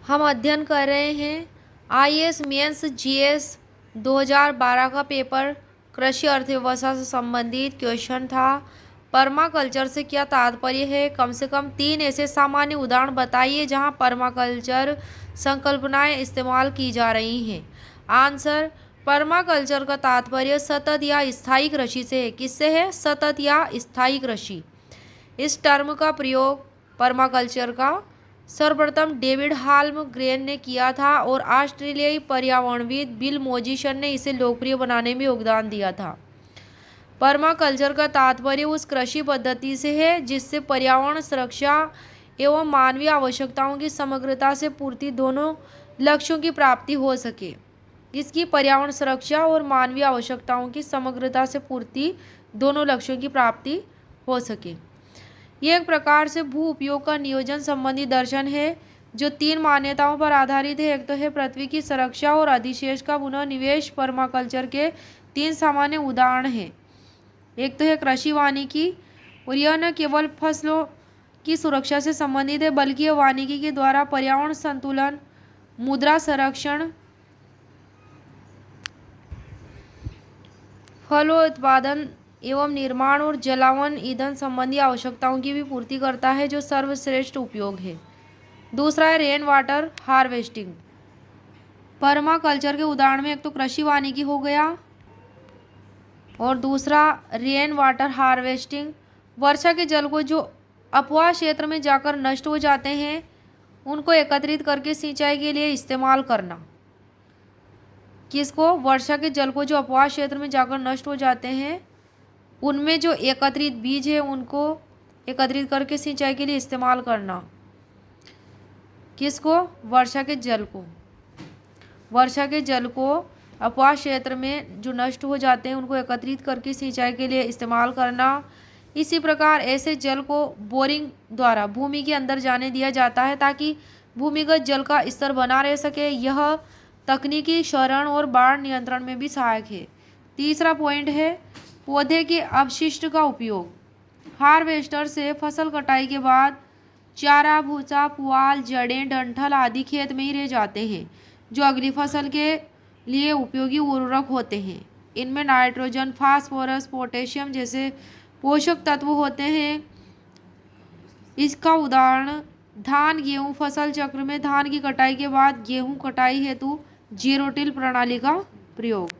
हम अध्ययन कर रहे हैं आईएएस मेंस जीएस 2012 का पेपर कृषि अर्थव्यवस्था से संबंधित क्वेश्चन था। पर्माकल्चर से क्या तात्पर्य है? कम से कम 3 ऐसे सामान्य उदाहरण बताइए जहां पर्माकल्चर संकल्पनाएं इस्तेमाल की जा रही हैं। आंसर, पर्माकल्चर का तात्पर्य सतत या स्थायी कृषि से है। किससे है? सतत या स्थायी कृषि। इस टर्म का प्रयोग पर्माकल्चर का सर्वप्रथम डेविड हाल्मग्रेन ने किया था और ऑस्ट्रेलियाई पर्यावरणविद बिल मोजिसन ने इसे लोकप्रिय बनाने में योगदान दिया था। पर्माकल्चर का तात्पर्य उस कृषि पद्धति से है जिससे पर्यावरण सुरक्षा एवं मानवीय आवश्यकताओं की समग्रता से पूर्ति दोनों लक्ष्यों की प्राप्ति हो सके। इसकी पर्यावरण सुरक्षा और मानवीय आवश्यकताओं की समग्रता से पूर्ति दोनों लक्ष्यों की प्राप्ति हो सके। यह एक प्रकार से भू उपयोग का नियोजन संबंधी दर्शन है जो 3 मान्यताओं पर आधारित है। एक तो है पृथ्वी की सुरक्षा और अधिशेष का पुनः निवेश। पर्माकल्चर के 3 सामान्य उदाहरण हैं। एक तो है कृषि वानिकी, और यह न केवल फसलों की सुरक्षा से संबंधित है बल्कि यह वानिकी के द्वारा पर्यावरण संतुलन, मृदा संरक्षण, फलोत्पादन एवं निर्माण और जलावन ईंधन संबंधी आवश्यकताओं की भी पूर्ति करता है जो सर्वश्रेष्ठ उपयोग है। दूसरा है रेन वाटर हार्वेस्टिंग। पर्माकल्चर के उदाहरण में एक तो कृषि वानिकी हो गया और दूसरा रेन वाटर हार्वेस्टिंग। वर्षा के जल को जो अपवाह क्षेत्र में जाकर नष्ट हो जाते हैं उनको एकत्रित करके सिंचाई के लिए इस्तेमाल करना। किसको? वर्षा के जल को जो अपवाह क्षेत्र में जाकर नष्ट हो जाते हैं उनमें जो एकत्रित बीज है उनको एकत्रित करके सिंचाई के लिए इस्तेमाल करना। किसको? वर्षा के जल को। वर्षा के जल को अपवाह क्षेत्र में जो नष्ट हो जाते हैं उनको एकत्रित करके सिंचाई के लिए इस्तेमाल करना। इसी प्रकार ऐसे जल को बोरिंग द्वारा भूमि के अंदर जाने दिया जाता है ताकि भूमिगत जल का स्तर बना रह सके। यह तकनीकी क्षरण और बाढ़ नियंत्रण में भी सहायक है। तीसरा पॉइंट है पौधे के अपशिष्ट का उपयोग। हार्वेस्टर से फसल कटाई के बाद चारा, भूसा, पुआल, जड़ें, डंठल आदि खेत में ही रह जाते हैं जो अगली फसल के लिए उपयोगी उर्वरक होते हैं। इनमें नाइट्रोजन, फास्फोरस, पोटेशियम जैसे पोषक तत्व होते हैं। इसका उदाहरण धान गेहूं फसल चक्र में धान की कटाई के बाद गेहूं कटाई हेतु जीरो टिल प्रणाली का प्रयोग।